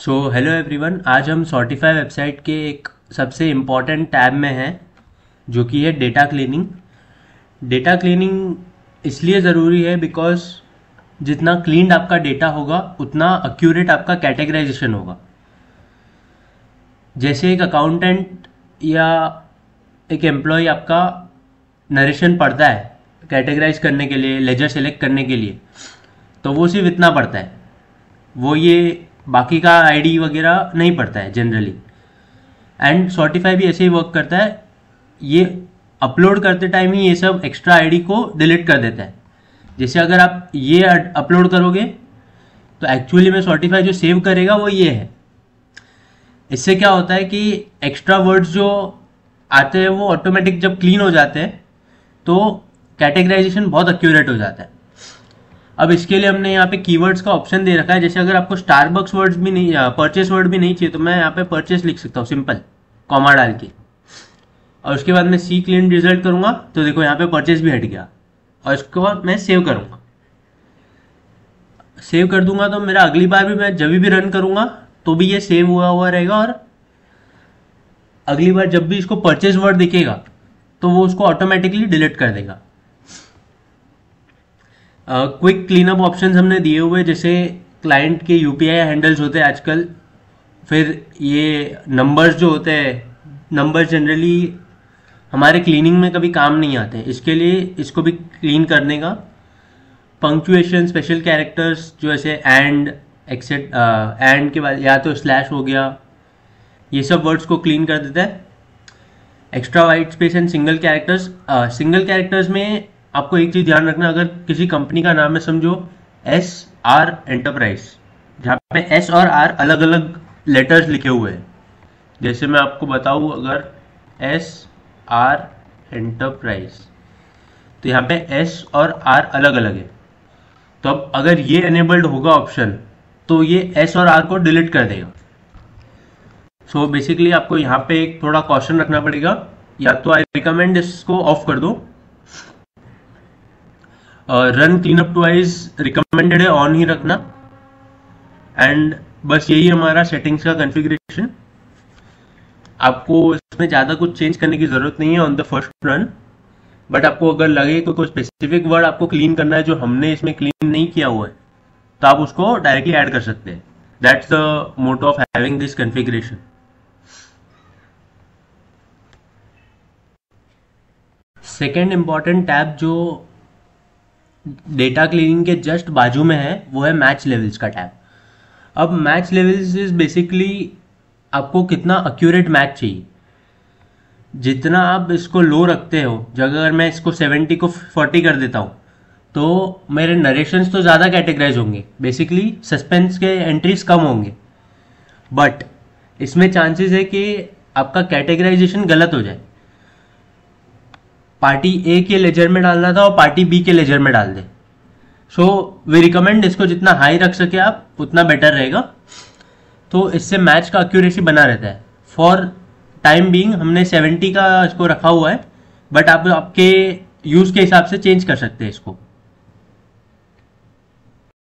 So hello everyone, आज हम सॉर्टिफाई website के एक सबसे इम्पॉर्टेंट टैब में हैं जो कि है डेटा क्लीनिंग। डेटा क्लीनिंग इसलिए ज़रूरी है बिकॉज जितना क्लीन्ड आपका डेटा होगा उतना एक्यूरेट आपका कैटेगराइजेशन होगा। जैसे एक अकाउंटेंट या एक एम्प्लॉय आपका नरेशन पढ़ता है कैटेगराइज करने के लिए, लेजर सेलेक्ट करने के लिए, तो वो सिर्फ इतना पढ़ता है, वो ये बाकी का आईडी वगैरह नहीं पढ़ता है जनरली। एंड सॉर्टिफाई भी ऐसे ही वर्क करता है, ये अपलोड करते टाइम ही ये सब एक्स्ट्रा आईडी को डिलीट कर देता है। जैसे अगर आप ये अपलोड करोगे तो एक्चुअली में सॉर्टिफाई जो सेव करेगा वो ये है। इससे क्या होता है कि एक्स्ट्रा वर्ड्स जो आते हैं वो ऑटोमेटिक जब क्लीन हो जाते हैं तो कैटेगराइजेशन बहुत एक्यूरेट हो जाता है। अब इसके लिए हमने यहाँ पे कीवर्ड्स का ऑप्शन दे रखा है। जैसे अगर आपको स्टारबक्स वर्ड्स भी नहीं, परचेस वर्ड भी नहीं चाहिए, तो मैं यहाँ पे परचेस लिख सकता हूँ सिंपल कॉमा डाल के, और उसके बाद मैं सी क्लीन रिजल्ट करूंगा तो देखो यहाँ पे परचेस भी हट गया। और इसके बाद मैं सेव करूंगा, सेव कर दूंगा तो मेरा अगली बार भी मैं जब भी रन करूंगा तो भी ये सेव हुआ हुआ रहेगा, और अगली बार जब भी इसको परचेस वर्ड दिखेगा तो वो उसको ऑटोमेटिकली डिलीट कर देगा। क्विक क्लीनअप ऑप्शंस हमने दिए हुए, जैसे क्लाइंट के यूपीआई हैंडल्स होते हैं आजकल, फिर ये नंबर्स जो होते हैं, नंबर्स जनरली हमारे क्लीनिंग में कभी काम नहीं आते, इसके लिए इसको भी क्लीन करने का। पंक्चुएशन, स्पेशल कैरेक्टर्स जो ऐसे एंड एक्सेट, एंड के बाद या तो स्लैश हो गया, ये सब वर्ड्स को क्लीन कर देता है। Extra white space and single characters. Single characters में आपको एक चीज ध्यान रखना, अगर किसी कंपनी का नाम है समझो SR एंटरप्राइज, जहाँ पे S और R अलग अलग लेटर्स लिखे हुए हैं। जैसे मैं आपको बताऊं, अगर SR एंटरप्राइज तो यहाँ पे S और R अलग अलग है, तो अब अगर ये एनेबल्ड होगा ऑप्शन तो ये S और R को डिलीट कर देगा। सो बेसिकली आपको यहाँ पे एक थोड़ा कॉशन रखना पड़ेगा, या तो आई रिकमेंड इसको ऑफ कर दो। रन क्लीनअप ट्वाइस रिकमेंडेड है, ऑन ही रखना। एंड बस यही हमारा सेटिंग्स का कॉन्फ़िगरेशन। आपको इसमें ज़्यादा कुछ चेंज करने की ज़रूरत नहीं है on the first run, but आपको अगर लगे तो कोई स्पेसिफिक वर्ड आपको क्लीन करना है जो हमने इसमें क्लीन नहीं किया हुआ है, तो आप उसको डायरेक्टली ऐड कर सकते हैं। That's the motto of having this configuration. Second important tab जो डेटा क्लीनिंग के जस्ट बाजू में है वो है मैच लेवल्स का टैब। अब मैच लेवल्स इज बेसिकली आपको कितना एक्यूरेट मैच चाहिए। जितना आप इसको लो रखते हो, जगह अगर मैं इसको 70 को 40 कर देता हूँ तो मेरे नरेशंस तो ज़्यादा कैटेगराइज होंगे, बेसिकली सस्पेंस के एंट्रीज कम होंगे, बट इसमें चांसेस है कि आपका कैटेगराइजेशन गलत हो जाए। पार्टी ए के लेजर में डालना था और पार्टी बी के लेजर में डाल दे। सो वी रिकमेंड इसको जितना हाई रख सके आप उतना बेटर रहेगा, तो इससे मैच का एक्यूरेसी बना रहता है। फॉर टाइम बीइंग हमने 70 का इसको रखा हुआ है, बट आप आपके यूज के हिसाब से चेंज कर सकते हैं इसको।